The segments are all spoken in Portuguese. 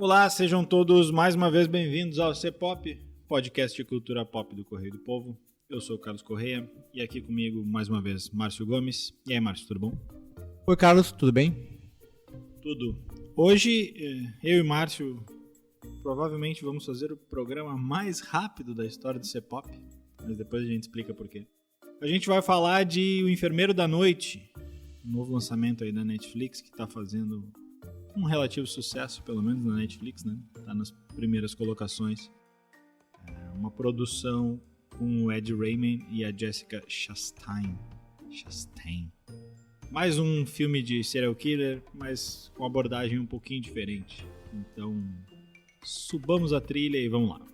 Olá, sejam todos mais uma vez bem-vindos ao C-Pop, podcast de cultura pop do Correio do Povo. Eu sou o Carlos Correia e aqui comigo, mais uma vez, Márcio Gomes. E aí, Márcio, tudo bom? Oi, Carlos, tudo bem? Tudo. Hoje, eu e Márcio provavelmente vamos fazer o programa mais rápido da história do C-Pop, mas depois a gente explica por quê. A gente vai falar de O Enfermeiro da Noite, um novo lançamento aí da Netflix que está fazendo um relativo sucesso, pelo menos na Netflix, né? Tá nas primeiras colocações. Uma produção com o Ed Redmayne e a Jessica Chastain. Mais um filme de serial killer, mas com abordagem um pouquinho diferente. Então, subamos a trilha e vamos lá.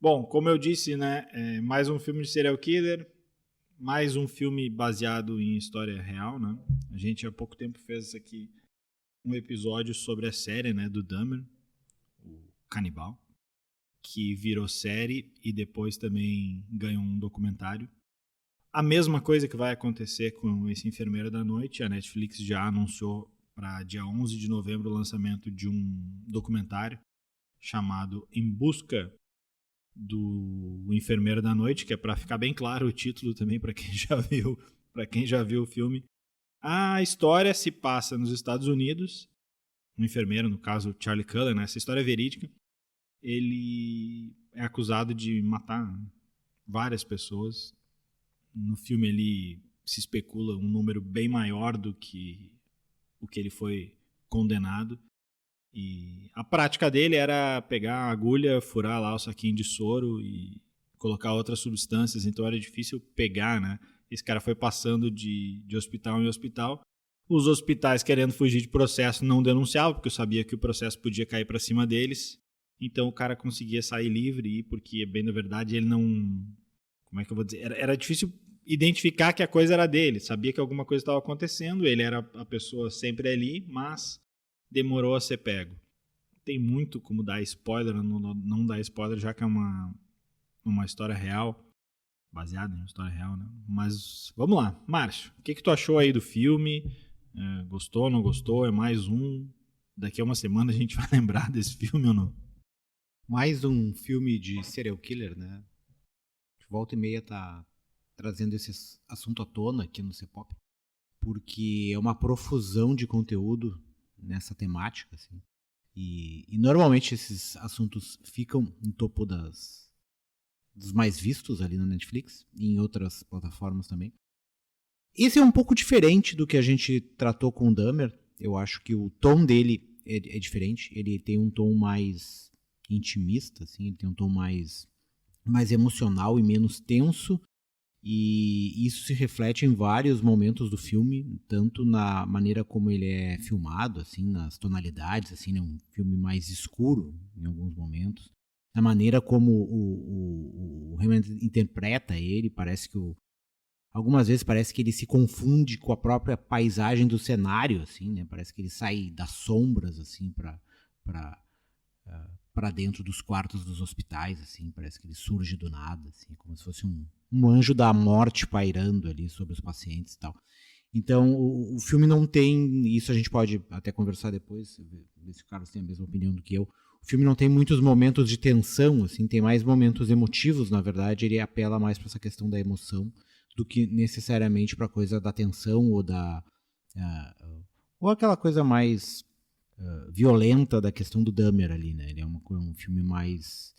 Bom, como eu disse, né, mais um filme de serial killer, mais um filme baseado em história real, né? A gente há pouco tempo fez aqui um episódio sobre a série, né, do Dahmer, o canibal, que virou série e depois também ganhou um documentário. A mesma coisa que vai acontecer com esse Enfermeiro da Noite, a Netflix já anunciou para dia 11 de novembro o lançamento de um documentário chamado Em Busca do Enfermeiro da Noite, que é para ficar bem claro o título também para quem já viu o filme. A história se passa nos Estados Unidos. Um enfermeiro, no caso Charlie Cullen, né? Essa história é verídica. Ele é acusado de matar várias pessoas. No filme ele se especula um número bem maior do que o que ele foi condenado. E a prática dele era pegar a agulha, furar lá o saquinho de soro e colocar outras substâncias, então era difícil pegar, né? Esse cara foi passando de hospital em hospital. Os hospitais, querendo fugir de processo, não denunciavam, porque eu sabia que o processo podia cair para cima deles. Então o cara conseguia sair livre, porque, bem na verdade, ele não... Como é que eu vou dizer? Era difícil identificar que a coisa era dele. Sabia que alguma coisa estava acontecendo, ele era a pessoa sempre ali, mas demorou a ser pego. Tem muito como dar spoiler, não dar spoiler, já que é uma história real, baseada em uma história real, né? Mas vamos lá, Márcio, o que tu achou aí do filme? Gostou, não gostou? É mais um? Daqui a uma semana a gente vai lembrar desse filme ou não? Mais um filme de serial killer, né? Volta e meia tá trazendo esse assunto à tona aqui no C-Pop, porque é uma profusão de conteúdo nessa temática, assim. E normalmente esses assuntos ficam no topo dos mais vistos ali na Netflix e em outras plataformas também. Esse é um pouco diferente do que a gente tratou com o Dahmer. Eu acho que o tom dele é diferente. Ele tem um tom mais intimista, assim, ele tem um tom mais emocional e menos tenso. E isso se reflete em vários momentos do filme, tanto na maneira como ele é filmado, assim, nas tonalidades, assim, né, um filme mais escuro em alguns momentos, na maneira como o Redmayne interpreta ele, algumas vezes parece que ele se confunde com a própria paisagem do cenário, assim, né, parece que ele sai das sombras, assim, para dentro dos quartos dos hospitais, assim, parece que ele surge do nada, assim, como se fosse um anjo da morte pairando ali sobre os pacientes e tal. Então, o filme não tem, isso a gente pode até conversar depois, ver se o Carlos tem a mesma opinião do que eu. O filme não tem muitos momentos de tensão, assim, tem mais momentos emotivos, na verdade, ele apela mais para essa questão da emoção do que necessariamente para a coisa da tensão ou aquela coisa mais violenta da questão do Dahmer ali, né? Ele é um filme mais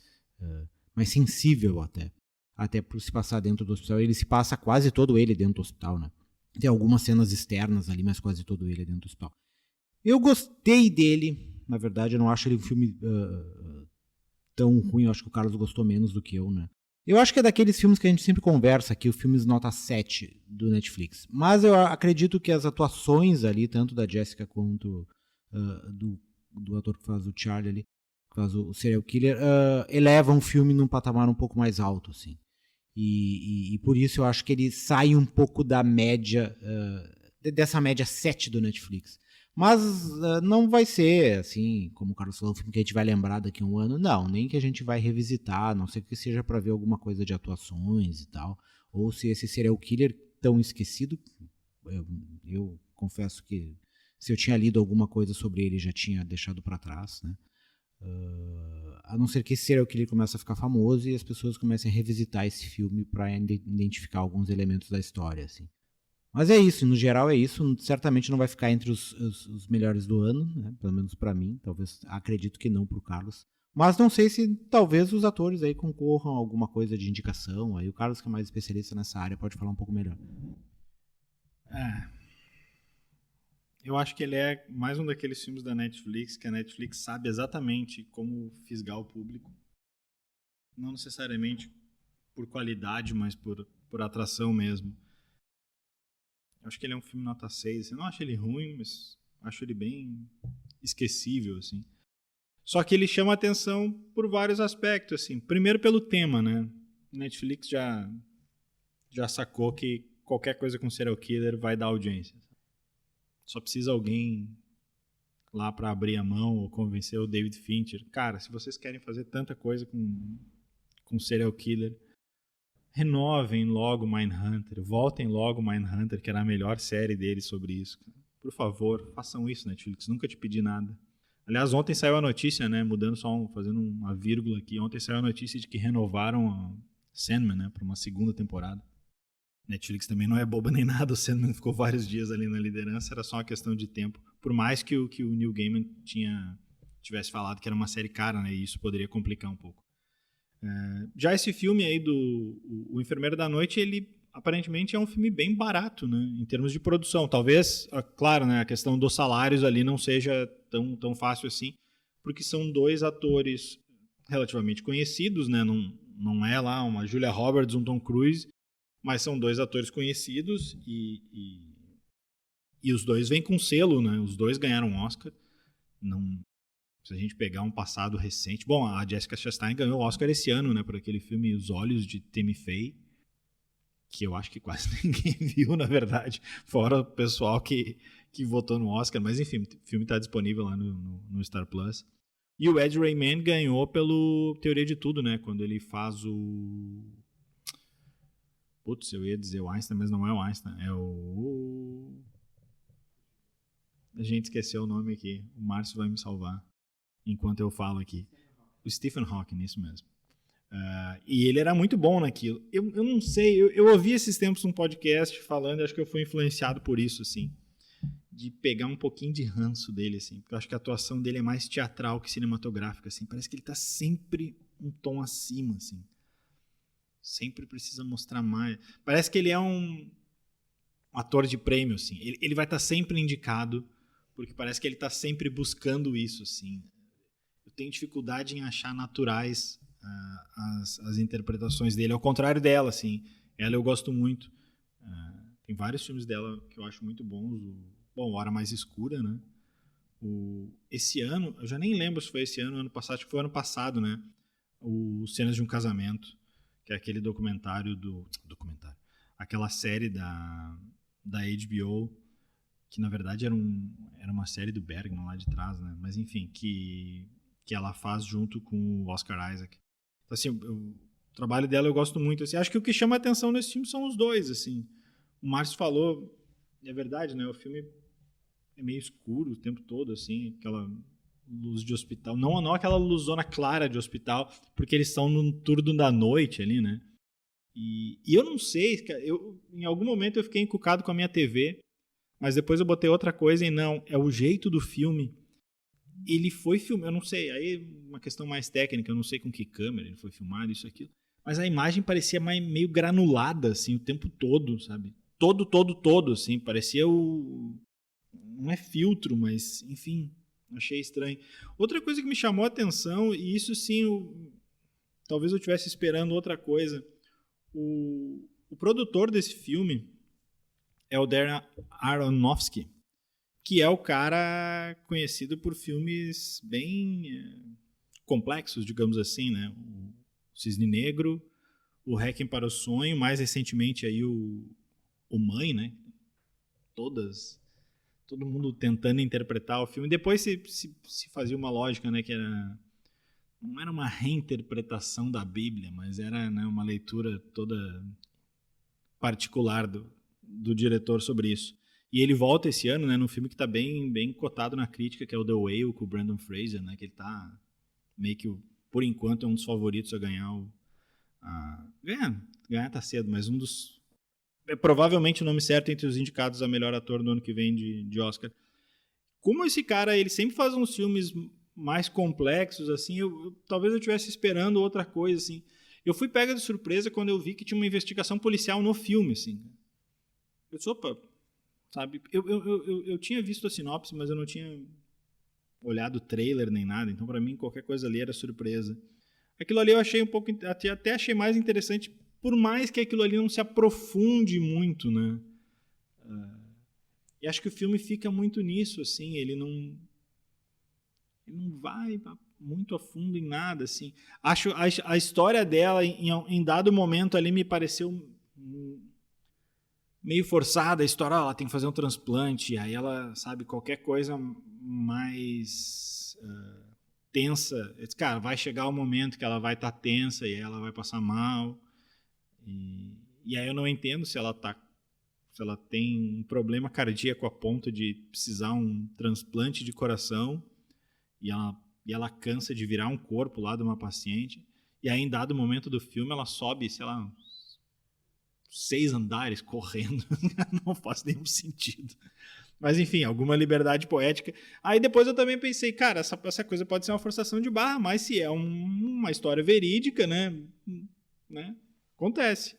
sensível até por se passar dentro do hospital. Ele se passa quase todo ele dentro do hospital, né? Tem algumas cenas externas ali, mas quase todo ele é dentro do hospital. Eu gostei dele, na verdade, eu não acho ele um filme tão ruim, eu acho que o Carlos gostou menos do que eu, né? Eu acho que é daqueles filmes que a gente sempre conversa aqui, os filmes nota 7 do Netflix. Mas eu acredito que as atuações ali, tanto da Jessica quanto do ator que faz o Charlie ali, que faz o serial killer, eleva um filme num patamar um pouco mais alto, assim. E por isso eu acho que ele sai um pouco da média, dessa média 7 do Netflix. Mas não vai ser, assim, como o Carlos falou, um filme que a gente vai lembrar daqui a um ano. Não, nem que a gente vai revisitar, a não ser que seja para ver alguma coisa de atuações e tal. Ou se esse serial killer tão esquecido, eu confesso que se eu tinha lido alguma coisa sobre ele, já tinha deixado para trás, né? A não ser que esse serial killer comece a ficar famoso e as pessoas comecem a revisitar esse filme para identificar alguns elementos da história, assim. Mas é isso, no geral é isso. Certamente não vai ficar entre os melhores do ano, né? Pelo menos para mim. Talvez, acredito que não pro Carlos. Mas não sei se talvez os atores aí concorram a alguma coisa de indicação. Aí o Carlos, que é mais especialista nessa área, pode falar um pouco melhor. Eu acho que ele é mais um daqueles filmes da Netflix que a Netflix sabe exatamente como fisgar o público. Não necessariamente por qualidade, mas por atração mesmo. Eu acho que ele é um filme nota 6. Eu não acho ele ruim, mas acho ele bem esquecível, assim. Só que ele chama atenção por vários aspectos, assim. Primeiro pelo tema, né? Netflix já sacou que qualquer coisa com serial killer vai dar audiência. Só precisa alguém lá para abrir a mão ou convencer o David Fincher. Cara, se vocês querem fazer tanta coisa com serial killer, renovem logo Mindhunter, voltem logo Mindhunter, que era a melhor série deles sobre isso. Por favor, façam isso, Netflix, nunca te pedi nada. Aliás, ontem saiu a notícia, né, fazendo uma vírgula aqui, ontem saiu a notícia de que renovaram a Sandman, né, para uma segunda temporada. Netflix também não é boba nem nada, o Sandman ficou vários dias ali na liderança, era só uma questão de tempo. Por mais que o Neil Gaiman tivesse falado que era uma série cara, né, e isso poderia complicar um pouco. Já esse filme aí o Enfermeiro da Noite, ele aparentemente é um filme bem barato, né, em termos de produção. Talvez, claro, né, a questão dos salários ali não seja tão fácil assim, porque são dois atores relativamente conhecidos, né, não é lá uma Julia Roberts, um Tom Cruise, mas são dois atores conhecidos e os dois vêm com selo, né, os dois ganharam um Oscar. Não, se a gente pegar um passado recente... Bom, a Jessica Chastain ganhou o Oscar esse ano, né, por aquele filme Os Olhos de Tammy Faye, que eu acho que quase ninguém viu, na verdade, fora o pessoal que votou no Oscar. Mas, enfim, o filme está disponível lá no Star Plus. E o Ed Redmayne ganhou pelo Teoria de Tudo, né, quando ele faz o... Putz, eu ia dizer o Einstein, mas não é o Einstein, é o... A gente esqueceu o nome aqui, o Márcio vai me salvar enquanto eu falo aqui. O Stephen Hawking, isso mesmo. E ele era muito bom naquilo. Eu não sei, eu ouvi esses tempos um podcast falando, e acho que eu fui influenciado por isso, assim, de pegar um pouquinho de ranço dele, assim, porque eu acho que a atuação dele é mais teatral que cinematográfica, assim, parece que ele tá sempre um tom acima, assim. Sempre precisa mostrar mais. Parece que ele é um ator de prêmio, assim. Ele vai estar sempre indicado, porque parece que ele está sempre buscando isso, assim. Eu tenho dificuldade em achar naturais as interpretações dele, ao contrário dela, assim. Ela eu gosto muito. Tem vários filmes dela que eu acho muito bons. Bom, Hora Mais Escura, né? Esse ano, eu já nem lembro se foi esse ano ou ano passado, acho que foi ano passado, né? O Cenas de um Casamento, que é aquele documentário aquela série da HBO, que na verdade era uma série do Bergman lá de trás, né? Mas enfim, que ela faz junto com o Oscar Isaac. Então, assim, o trabalho dela eu gosto muito, assim. Acho que o que chama a atenção nesse filme são os dois, assim. O Márcio falou, é verdade, né? O filme é meio escuro o tempo todo, assim, aquela luz de hospital. Não aquela luzona clara de hospital, porque eles estão no turno da noite ali, né? E eu não sei, em algum momento eu fiquei encucado com a minha TV, mas depois eu botei outra coisa e não, é o jeito do filme. Ele foi filmado, eu não sei, aí uma questão mais técnica, eu não sei com que câmera ele foi filmado, isso, aquilo. Mas a imagem parecia meio granulada, assim, o tempo todo, sabe? Todo, assim, parecia não é filtro, mas, enfim, achei estranho. Outra coisa que me chamou a atenção, e isso sim, talvez eu estivesse esperando outra coisa, o produtor desse filme é o Darren Aronofsky, que é o cara conhecido por filmes bem complexos, digamos assim, né? O Cisne Negro, o Requiem para o Sonho, mais recentemente aí o Mãe, né? Todas todo mundo tentando interpretar o filme. Depois se fazia uma lógica, né, que não era uma reinterpretação da Bíblia, mas era, né, uma leitura toda particular do diretor sobre isso. E ele volta esse ano, né, num filme que está bem cotado na crítica, que é o The Whale, com o Brandon Fraser, né, que ele está meio que, por enquanto, é um dos favoritos a ganhar ganhar tá cedo, mas um dos... É provavelmente o nome certo entre os indicados a melhor ator no ano que vem de Oscar. Como esse cara, ele sempre faz uns filmes mais complexos, assim, talvez eu estivesse esperando outra coisa, assim. Eu fui pega de surpresa quando eu vi que tinha uma investigação policial no filme, assim. Eu disse, opa, sabe? Eu tinha visto a sinopse, mas eu não tinha olhado o trailer nem nada, então para mim qualquer coisa ali era surpresa. Aquilo ali eu achei um pouco, até achei mais interessante, por mais que aquilo ali não se aprofunde muito, né? E acho que o filme fica muito nisso, assim, ele não vai muito a fundo em nada, assim. Acho a história dela, em dado momento ali, me pareceu meio forçada a história. Ela tem que fazer um transplante, aí ela, sabe, qualquer coisa mais tensa. Cara, vai chegar o momento que ela vai estar tensa e aí ela vai passar mal. E aí eu não entendo se ela tem um problema cardíaco a ponto de precisar um transplante de coração e ela cansa de virar um corpo lá de uma paciente. E aí, em dado momento do filme, ela sobe, sei lá, 6 andares correndo. Não faz nenhum sentido. Mas, enfim, alguma liberdade poética. Aí depois eu também pensei, cara, essa coisa pode ser uma forçação de barra, mas se é uma história verídica, né? Acontece.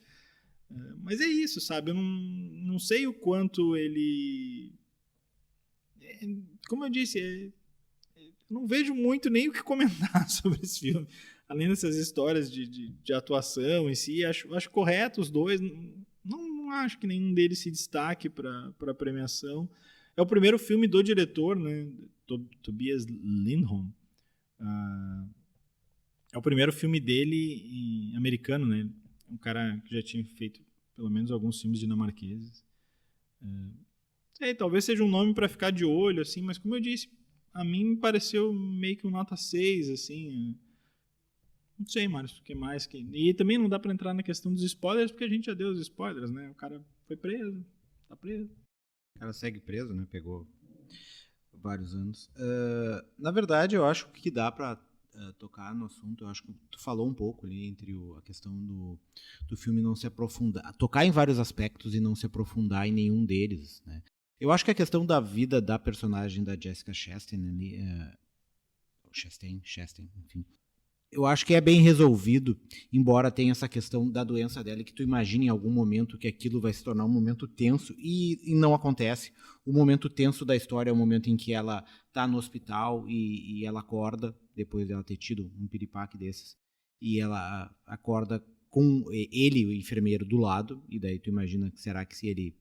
Mas é isso, sabe? Eu não sei o quanto ele... Como eu disse, não vejo muito nem o que comentar sobre esse filme. Além dessas histórias de atuação em si, acho correto os dois. Não acho que nenhum deles se destaque para a premiação. É o primeiro filme do diretor, né? Tobias Lindholm. É o primeiro filme dele americano, né? Um cara que já tinha feito pelo menos alguns filmes dinamarqueses. Talvez seja um nome para ficar de olho, assim, mas como eu disse, a mim me pareceu meio que um nota 6, assim. Não sei, Márcio, o que mais que... E também não dá pra entrar na questão dos spoilers, porque a gente já deu os spoilers, né? O cara foi preso, tá preso. O cara segue preso, né? Pegou vários anos. Na verdade, eu acho que dá pra tocar no assunto. Eu acho que tu falou um pouco ali entre a questão do filme não se aprofundar, tocar em vários aspectos e não se aprofundar em nenhum deles, né? Eu acho que a questão da vida da personagem da Jessica Chastain ali, Chastain, enfim, eu acho que é bem resolvido, embora tenha essa questão da doença dela, que tu imagina em algum momento que aquilo vai se tornar um momento tenso, e não acontece. O momento tenso da história é o momento em que ela está no hospital e ela acorda, depois de ela ter tido um piripaque desses, e ela acorda com ele, o enfermeiro, do lado, e daí tu imagina que será que se ele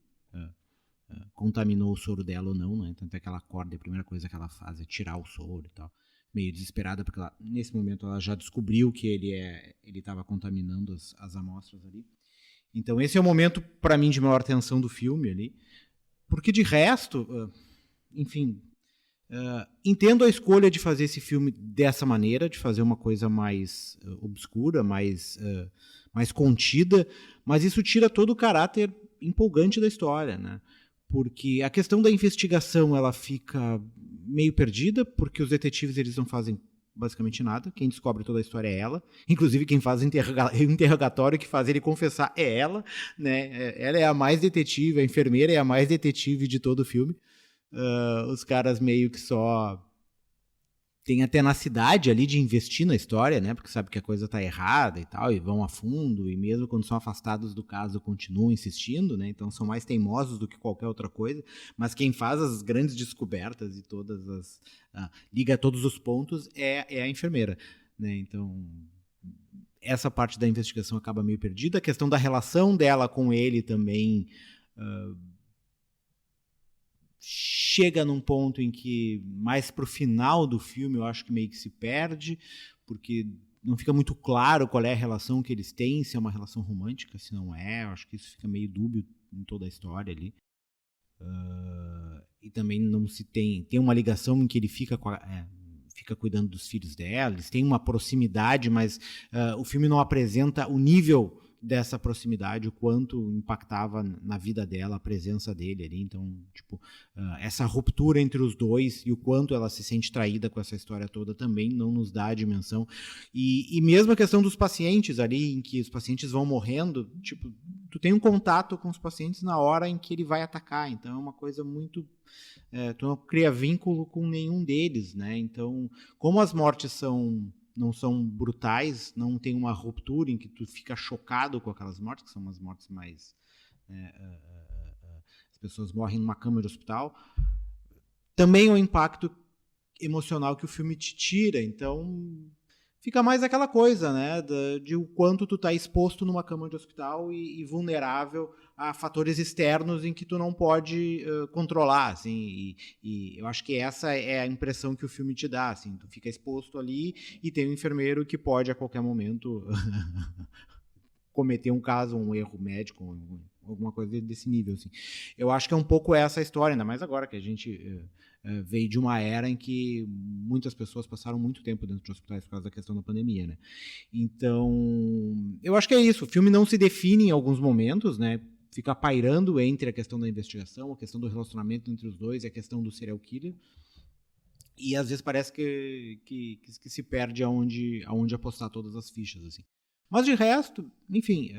contaminou o soro dela ou não, né? Tanto é que ela acorda e a primeira coisa que ela faz é tirar o soro e tal. Meio desesperada, porque nesse momento ela já descobriu que ele estava contaminando as amostras ali. Então esse é o momento, para mim, de maior tensão do filme ali. Porque de resto, enfim, entendo a escolha de fazer esse filme dessa maneira, de fazer uma coisa mais obscura, mais contida, mas isso tira todo o caráter empolgante da história, né? Porque a questão da investigação ela fica meio perdida, porque os detetives eles não fazem basicamente nada. Quem descobre toda a história é ela. Inclusive quem faz o interrogatório que faz ele confessar é ela, né? Ela é a mais detetive, a enfermeira é a mais detetive de todo o filme. Os caras meio que só tem a tenacidade ali de investir na história, né? Porque sabe que a coisa tá errada e tal, e vão a fundo, e mesmo quando são afastados do caso, continuam insistindo, né? Então são mais teimosos do que qualquer outra coisa, mas quem faz as grandes descobertas e liga todos os pontos é a enfermeira, né? Então essa parte da investigação acaba meio perdida. A questão da relação dela com ele também chega num ponto em que, mais pro final do filme, eu acho que meio que se perde, porque não fica muito claro qual é a relação que eles têm, se é uma relação romântica, se não é. Eu acho que isso fica meio dúbio em toda a história ali. e também não se tem uma ligação em que ele fica fica cuidando dos filhos dela, eles têm uma proximidade, mas o filme não apresenta o nível dessa proximidade, o quanto impactava na vida dela a presença dele ali. Então, tipo, essa ruptura entre os dois e o quanto ela se sente traída com essa história toda também não nos dá a dimensão. E mesmo a questão dos pacientes ali, em que os pacientes vão morrendo, tipo, tu tem um contato com os pacientes na hora em que ele vai atacar, então é uma coisa muito... tu não cria vínculo com nenhum deles, né? Então, como as mortes não são brutais, não tem uma ruptura em que tu fica chocado com aquelas mortes, que são umas mortes mais... as pessoas morrem numa cama de hospital. Também é o impacto emocional que o filme te tira, então fica mais aquela coisa, né, de o quanto tu tá exposto numa cama de hospital e vulnerável a fatores externos em que tu não pode controlar, assim, e eu acho que essa é a impressão que o filme te dá, assim, tu fica exposto ali e tem um enfermeiro que pode a qualquer momento cometer um caso, um erro médico, alguma coisa desse nível, assim. Eu acho que é um pouco essa a história, ainda mais agora que a gente veio de uma era em que muitas pessoas passaram muito tempo dentro de hospitais por causa da questão da pandemia, né? Então, eu acho que é isso. O filme não se define em alguns momentos, né? Fica pairando entre a questão da investigação, a questão do relacionamento entre os dois e a questão do serial killer. E às vezes parece que se perde aonde apostar todas as fichas, assim. Mas de resto, enfim,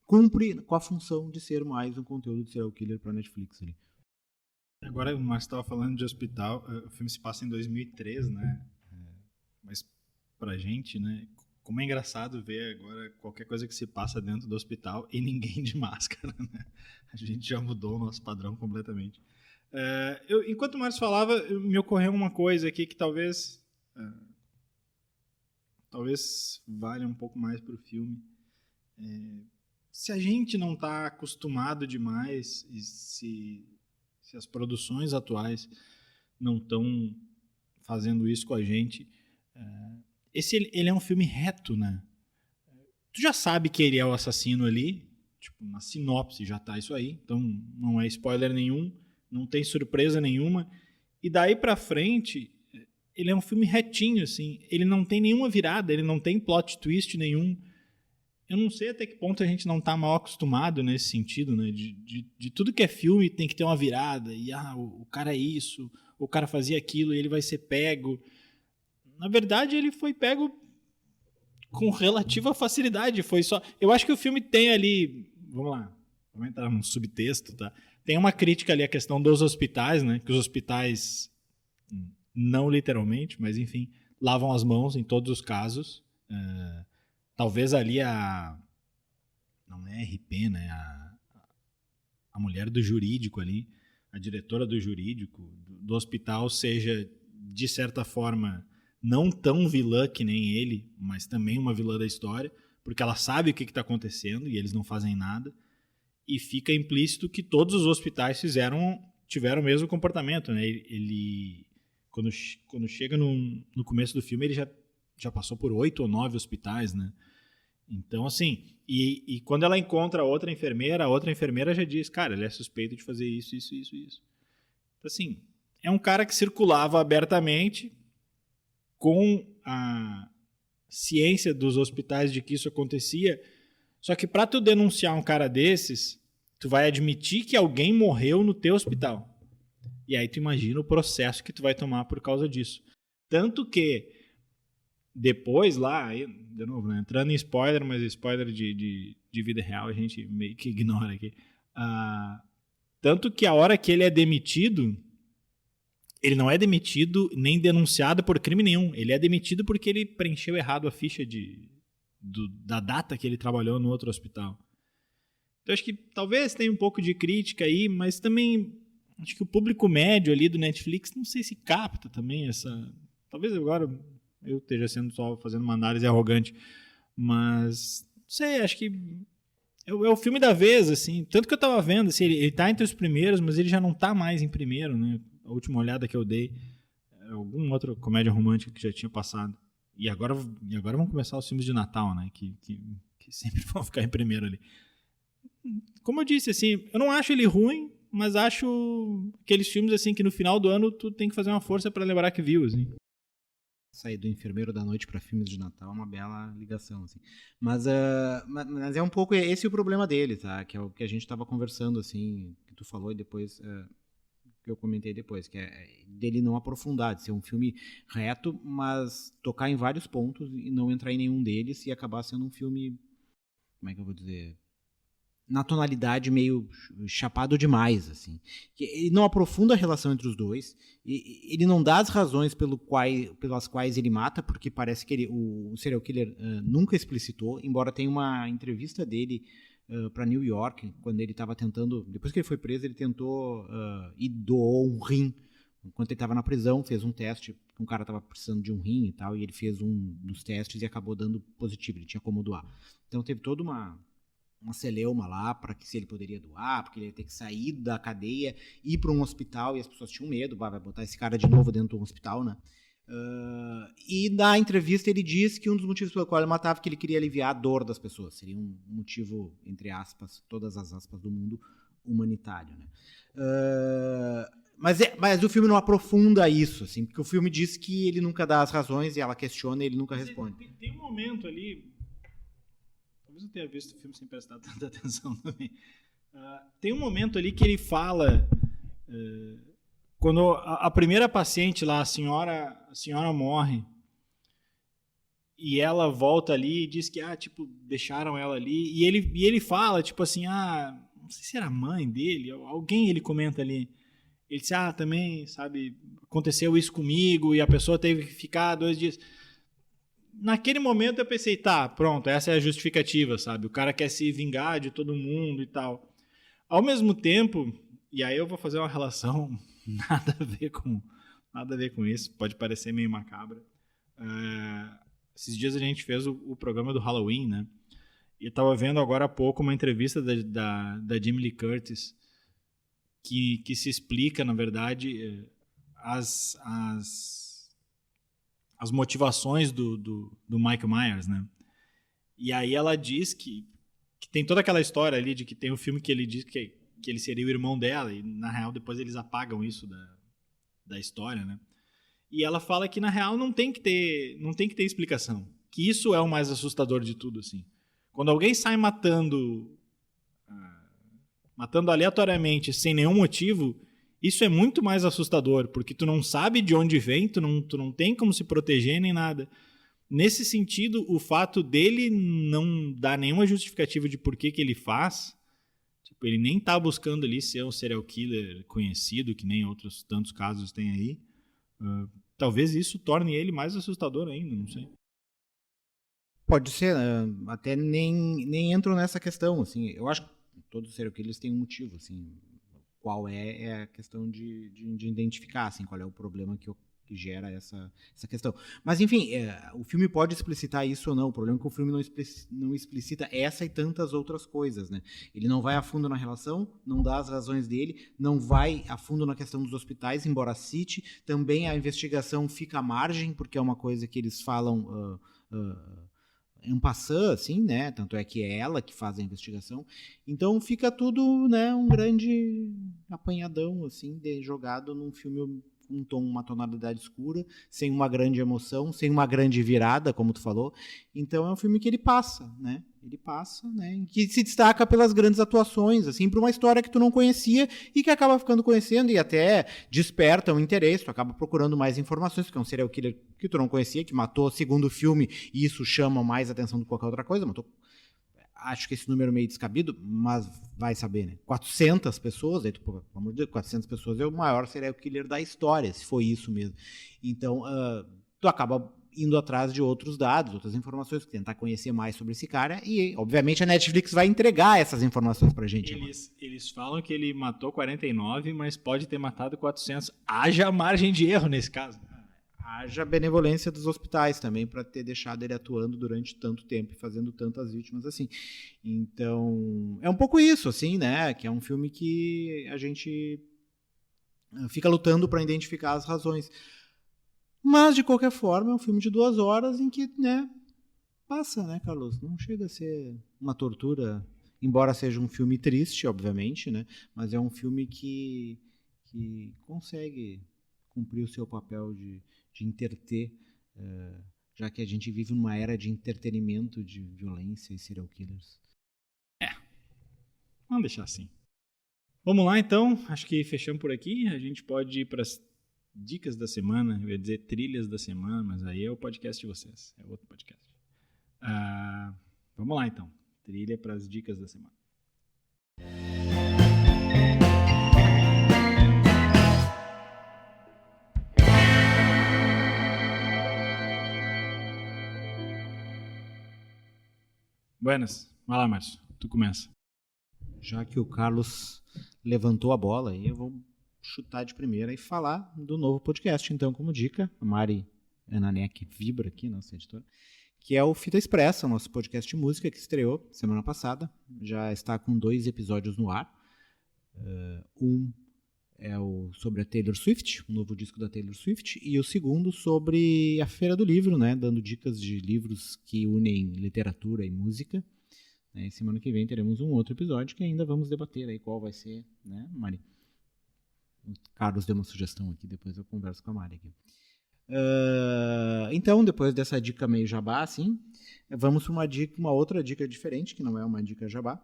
cumpre com a função de ser mais um conteúdo de serial killer para Netflix ali. Agora o Marcos estava falando de hospital, o filme se passa em 2003, né? Mas pra gente, né? Como é engraçado ver agora qualquer coisa que se passa dentro do hospital e ninguém de máscara, né? A gente já mudou o nosso padrão completamente. Enquanto o Marcos falava, me ocorreu uma coisa aqui que talvez valha um pouco mais para o filme. Se a gente não está acostumado demais e se as produções atuais não estão fazendo isso com a gente, ele é um filme reto, né? Tu já sabe que ele é o assassino ali, tipo, na sinopse já tá isso aí, então não é spoiler nenhum, não tem surpresa nenhuma, e daí pra frente ele é um filme retinho, assim, ele não tem nenhuma virada, ele não tem plot twist nenhum. Eu não sei até que ponto a gente não tá mal acostumado nesse sentido, né? De tudo que é filme tem que ter uma virada. E o cara é isso, o cara fazia aquilo e ele vai ser pego. Na verdade, ele foi pego com relativa facilidade. Foi só. Eu acho que o filme tem ali. Vamos lá, vamos entrar num subtexto, tá? Tem uma crítica ali à questão dos hospitais, né? Que os hospitais, não literalmente, mas enfim, lavam as mãos em todos os casos. Talvez ali não é RP, né? A mulher do jurídico ali, a diretora do jurídico do hospital seja, de certa forma, não tão vilã que nem ele, mas também uma vilã da história, porque ela sabe o que está acontecendo e eles não fazem nada. E fica implícito que todos os hospitais tiveram o mesmo comportamento, né? Ele quando chega no começo do filme, ele já passou por 8 ou 9 hospitais, né? Então, assim, e quando ela encontra a outra enfermeira já diz, cara, ele é suspeito de fazer isso. Então, assim, é um cara que circulava abertamente com a ciência dos hospitais de que isso acontecia, só que para tu denunciar um cara desses, tu vai admitir que alguém morreu no teu hospital. E aí tu imagina o processo que tu vai tomar por causa disso. Tanto que depois lá, de novo, né, entrando em spoiler, mas spoiler de vida real a gente meio que ignora aqui. Tanto que a hora que ele é demitido, ele não é demitido nem denunciado por crime nenhum. Ele é demitido porque ele preencheu errado a ficha da data que ele trabalhou no outro hospital. Então acho que talvez tenha um pouco de crítica aí, mas também acho que o público médio ali do Netflix, não sei se capta também essa... Talvez agora eu esteja sendo só fazendo uma análise arrogante, mas não sei, acho que é o filme da vez, assim. Tanto que eu tava vendo, assim, ele tá entre os primeiros, mas ele já não tá mais em primeiro, né? A última olhada que eu dei, alguma outra comédia romântica que já tinha passado. E agora vão começar os filmes de Natal, né? Que sempre vão ficar em primeiro ali. Como eu disse, assim, eu não acho ele ruim, mas acho aqueles filmes assim que no final do ano tu tem que fazer uma força pra lembrar que viu, assim. Sair do Enfermeiro da Noite para filmes de Natal é uma bela ligação, assim. Mas é um pouco esse o problema dele, tá? Que é o que a gente estava conversando, assim, que tu falou e depois que eu comentei depois, que é dele não aprofundar, de ser um filme reto, mas tocar em vários pontos e não entrar em nenhum deles e acabar sendo um filme, como é que eu vou dizer, na tonalidade meio chapado demais, assim. Ele não aprofunda a relação entre os dois, ele não dá as razões pelas quais ele mata, porque parece que o serial killer nunca explicitou, embora tenha uma entrevista dele para New York, quando ele estava tentando, depois que ele foi preso, ele tentou e doou um rim. Enquanto ele estava na prisão, fez um teste, um cara estava precisando de um rim e tal, e ele fez um dos testes e acabou dando positivo, ele tinha como doar. Então teve toda uma celeuma lá para que se ele poderia doar, porque ele ia ter que sair da cadeia, ir para um hospital, e as pessoas tinham medo, vai botar esse cara de novo dentro de um hospital, né? E na entrevista ele disse que um dos motivos pelo qual ele matava é que ele queria aliviar a dor das pessoas. Seria um motivo, entre aspas, todas as aspas do mundo, humanitário, né? Mas o filme não aprofunda isso, assim, porque o filme diz que ele nunca dá as razões e ela questiona e ele nunca responde. Tem um momento ali, talvez eu tenha visto o filme sem prestar tanta atenção também. Tem um momento ali que ele fala, quando a primeira paciente lá, a senhora morre, e ela volta ali e diz que, deixaram ela ali, e ele fala, tipo assim, não sei se era a mãe dele, alguém ele comenta ali, ele disse, também, sabe, aconteceu isso comigo, e a pessoa teve que ficar 2 dias... Naquele momento eu pensei, pronto, essa é a justificativa, sabe? O cara quer se vingar de todo mundo e tal. Ao mesmo tempo, e aí eu vou fazer uma relação nada a ver com isso, pode parecer meio macabra. Esses dias a gente fez o programa do Halloween, né? E eu tava vendo agora há pouco uma entrevista da Jamie Lee Curtis que se explica, na verdade, as motivações do Michael Myers, né? E aí ela diz que tem toda aquela história ali de que tem um filme que ele diz que ele seria o irmão dela, e na real depois eles apagam isso da história, né? E ela fala que na real não tem que ter explicação, que isso é o mais assustador de tudo, assim. Quando alguém sai matando aleatoriamente sem nenhum motivo, isso é muito mais assustador, porque tu não sabe de onde vem, tu não tem como se proteger nem nada. Nesse sentido, o fato dele não dar nenhuma justificativa de por que ele faz, tipo, ele nem tá buscando ali ser um serial killer conhecido, que nem outros tantos casos tem aí, talvez isso torne ele mais assustador ainda, não sei. Pode ser, até nem entro nessa questão, assim, eu acho que todos os serial killers têm um motivo, assim, qual é a questão de identificar, assim, qual é o problema que gera essa questão. Mas, enfim, o filme pode explicitar isso ou não. O problema é que o filme não explicita essa e tantas outras coisas, né? Ele não vai a fundo na relação, não dá as razões dele, não vai a fundo na questão dos hospitais, embora cite. Também a investigação fica à margem, porque é uma coisa que eles falam... en passant, assim, né? Tanto é que é ela que faz a investigação. Então fica tudo, né, um grande apanhadão, assim, jogado num filme com uma tonalidade escura, sem uma grande emoção, sem uma grande virada, como tu falou. Então é um filme que ele passa, né? Que se destaca pelas grandes atuações, assim, para uma história que tu não conhecia e que acaba ficando conhecendo e até desperta um interesse, tu acaba procurando mais informações, porque é um serial killer que tu não conhecia, que matou segundo o filme, e isso chama mais atenção do que qualquer outra coisa, matou, acho que esse número é meio descabido, mas vai saber, né? 400 pessoas, aí tu, pelo amor de Deus, 400 pessoas é o maior serial killer da história, se foi isso mesmo. Então, tu acaba indo atrás de outros dados, outras informações, tentar conhecer mais sobre esse cara, e obviamente a Netflix vai entregar essas informações pra gente. Eles falam que ele matou 49, mas pode ter matado 400. Haja margem de erro nesse caso. Haja benevolência dos hospitais também para ter deixado ele atuando durante tanto tempo e fazendo tantas vítimas assim. Então, é um pouco isso, assim, né? Que é um filme que a gente fica lutando para identificar as razões. Mas, de qualquer forma, é um filme de 2 horas em que, né, passa, né, Carlos? Não chega a ser uma tortura embora seja um filme triste, obviamente, né? Mas é um filme que consegue cumprir o seu papel de entreter, já que a gente vive numa era de entretenimento, de violência e serial killers. Vamos deixar assim. Vamos lá, então. Acho que fechamos por aqui. A gente pode ir para as dicas da semana. Eu ia dizer trilhas da semana, mas aí é o podcast de vocês. É outro podcast. Vamos lá, então. Trilha para as dicas da semana. Buenas. Vai lá, Márcio. Tu começa. Já que o Carlos levantou a bola, eu vou chutar de primeira e falar do novo podcast, então, como dica. A Mari Ananek vibra aqui, nossa editora, que é o Fita Expressa, nosso podcast de música que estreou semana passada. Já está com 2 episódios no ar. Um é sobre a Taylor Swift, um novo disco da Taylor Swift, e o segundo sobre a Feira do Livro, né, dando dicas de livros que unem literatura e música. E semana que vem teremos um outro episódio que ainda vamos debater aí qual vai ser, né, Mari? O Carlos deu uma sugestão aqui, depois eu converso com a Mari aqui. Então, depois dessa dica meio jabá, assim, vamos para uma outra dica diferente, que não é uma dica jabá,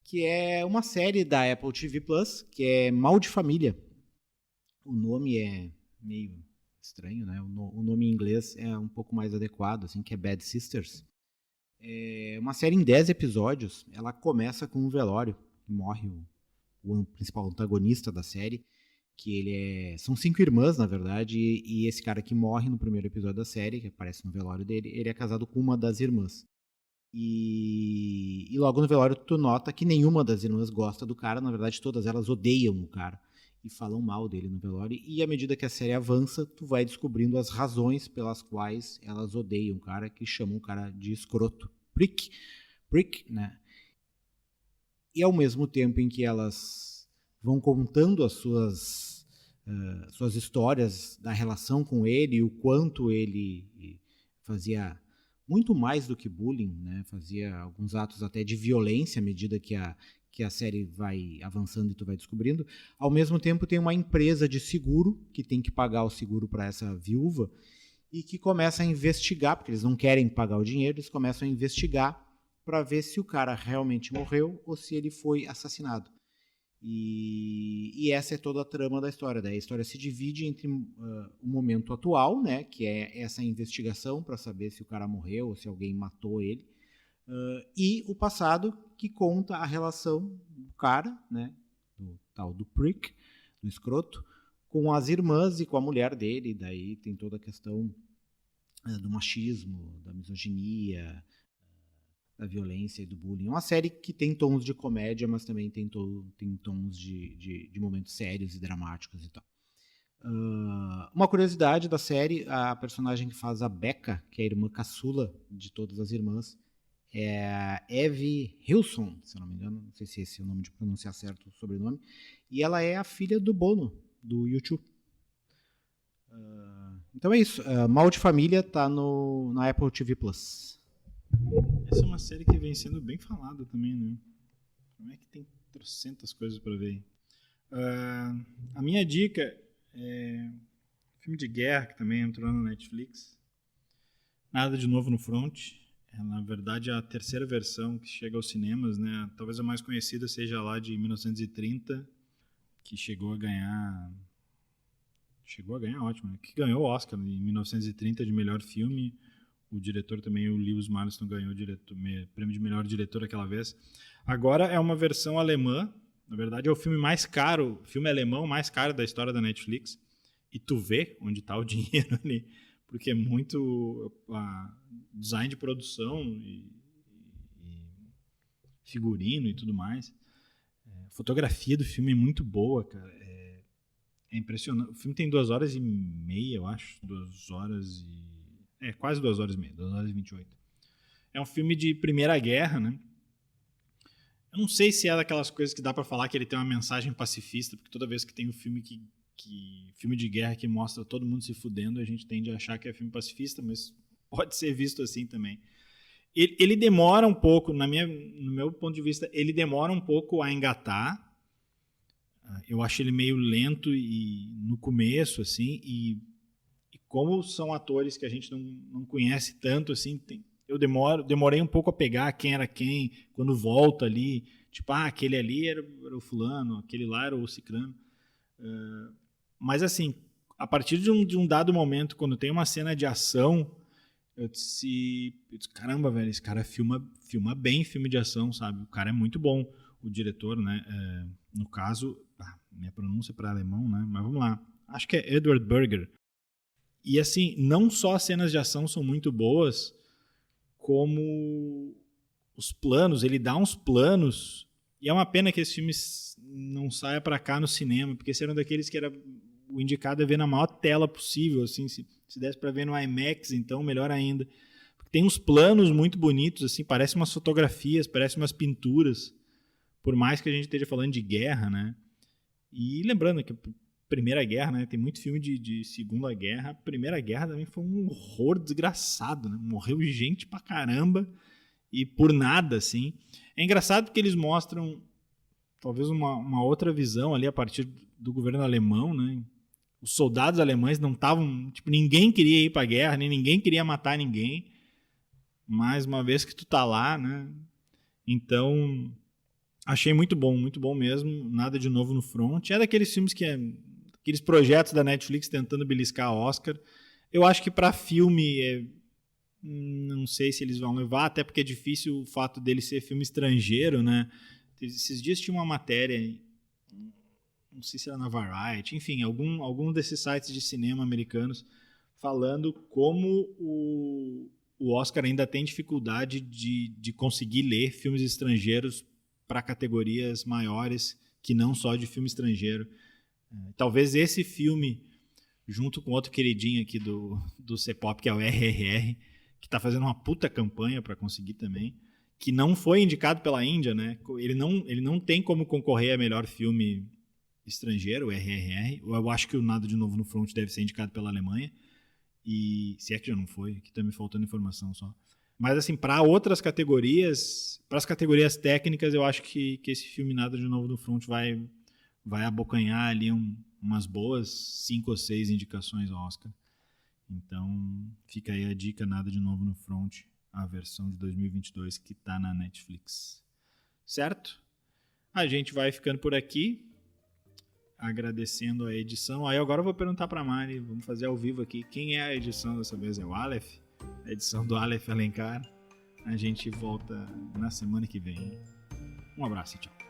que é uma série da Apple TV Plus, que é Mal de Família. O nome é meio estranho, né? O nome em inglês é um pouco mais adequado, assim, que é Bad Sisters. É uma série em 10 episódios. Ela começa com um velório. Morre o principal antagonista da série, que são 5 irmãs, na verdade, e esse cara que morre no primeiro episódio da série, que aparece no velório dele, ele é casado com uma das irmãs. E logo no velório tu nota que nenhuma das irmãs gosta do cara, na verdade todas elas odeiam o cara e falam mal dele no velório, e à medida que a série avança, tu vai descobrindo as razões pelas quais elas odeiam o cara, que chamam o cara de escroto, prick, né? E ao mesmo tempo em que elas vão contando as suas histórias da relação com ele e o quanto ele fazia muito mais do que bullying, né? Fazia alguns atos até de violência à medida que a série vai avançando e tu vai descobrindo. Ao mesmo tempo tem uma empresa de seguro que tem que pagar o seguro para essa viúva e que começa a investigar, porque eles não querem pagar o dinheiro, eles começam a investigar para ver se o cara realmente morreu ou se ele foi assassinado. E essa é toda a trama da história. Daí a história se divide entre o momento atual, né, que é essa investigação para saber se o cara morreu ou se alguém matou ele, e o passado, que conta a relação do cara, né, do tal do prick, do escroto, com as irmãs e com a mulher dele. Daí tem toda a questão do machismo, da misoginia, da violência e do bullying. É uma série que tem tons de comédia, mas também tem tons de momentos sérios e dramáticos e tal. Uma curiosidade da série, a personagem que faz a Becca, que é a irmã caçula de todas as irmãs, é a Evie Hilson, se eu não me engano, não sei se esse é o nome de pronunciar certo o sobrenome, e ela é a filha do Bono, do YouTube. Então é isso, Mal de Família está na Apple TV Plus. Essa é uma série que vem sendo bem falada também, né? Como é que tem trocentas coisas para ver? A minha dica é um filme de guerra que também entrou na Netflix. Nada de Novo no Front. Na verdade, a terceira versão que chega aos cinemas, né? Talvez a mais conhecida seja lá de 1930, que chegou a ganhar, ótimo, né? Que ganhou o Oscar em 1930 de melhor filme. O diretor também, o Lewis Marston, ganhou o prêmio de melhor diretor aquela vez. Agora é uma versão alemã. Na verdade, é o filme mais caro, filme alemão mais caro da história da Netflix. E tu vê onde está o dinheiro ali, porque é muito design de produção e figurino e tudo mais. A fotografia do filme é muito boa, cara. É impressionante. O filme tem 2h30, eu acho. 2 horas e... quase 2h30, 2h28. É um filme de Primeira Guerra, né? Eu não sei se é daquelas coisas que dá pra falar que ele tem uma mensagem pacifista, porque toda vez que tem um filme filme de guerra que mostra todo mundo se fudendo, a gente tende a achar que é filme pacifista, mas pode ser visto assim também. Ele demora um pouco, no meu ponto de vista, ele demora um pouco a engatar. Eu acho ele meio lento e no começo, assim, e como são atores que a gente não conhece tanto, assim, eu demorei um pouco a pegar quem era quem, quando volta ali, tipo, aquele ali era o fulano, aquele lá era o cicrano. Mas, assim, a partir de um dado momento, quando tem uma cena de ação, eu disse, caramba, velho, esse cara filma bem filme de ação, sabe? O cara é muito bom, o diretor, né? No caso, minha pronúncia para alemão, né? Mas vamos lá. Acho que é Edward Berger. E assim, não só as cenas de ação são muito boas, como os planos, ele dá uns planos. E é uma pena que esse filme não saia para cá no cinema, porque esse era um daqueles que era o indicado a ver na maior tela possível, assim, se desse para ver no IMAX, então melhor ainda. Porque tem uns planos muito bonitos, assim, parece umas fotografias, parece umas pinturas, por mais que a gente esteja falando de guerra, né? E lembrando que Primeira Guerra, né? Tem muito filme de Segunda Guerra. A Primeira Guerra também foi um horror desgraçado, né? Morreu gente pra caramba e por nada, assim. É engraçado porque eles mostram talvez uma outra visão ali a partir do governo alemão, né? Os soldados alemães não estavam... Tipo, ninguém queria ir pra guerra, nem ninguém queria matar ninguém. Mas uma vez que tu tá lá, né? Então... Achei muito bom mesmo. Nada de novo no front. É daqueles filmes que aqueles projetos da Netflix tentando beliscar Oscar. Eu acho que para filme não sei se eles vão levar, até porque é difícil o fato dele ser filme estrangeiro, né? Esses dias tinha uma matéria, não sei se era na Variety, enfim, algum desses sites de cinema americanos falando como o Oscar ainda tem dificuldade de conseguir ler filmes estrangeiros para categorias maiores que não só de filme estrangeiro. Talvez esse filme, junto com outro queridinho aqui do C-Pop, que é o RRR, que está fazendo uma puta campanha para conseguir também, que não foi indicado pela Índia, né? Ele não tem como concorrer a melhor filme estrangeiro, o RRR. Eu acho que o Nada de Novo no Front deve ser indicado pela Alemanha. E se é que já não foi, aqui tá me faltando informação só. Mas, assim, para outras categorias, para as categorias técnicas, eu acho que esse filme Nada de Novo no Front vai abocanhar ali umas boas 5 ou 6 indicações ao Oscar. Então, fica aí a dica, Nada de Novo no Front, a versão de 2022 que tá na Netflix. Certo? A gente vai ficando por aqui, agradecendo a edição. Aí agora eu vou perguntar para Mari, vamos fazer ao vivo aqui, quem é a edição dessa vez? É o Aleph? A edição do Aleph Alencar. A gente volta na semana que vem. Um abraço e tchau.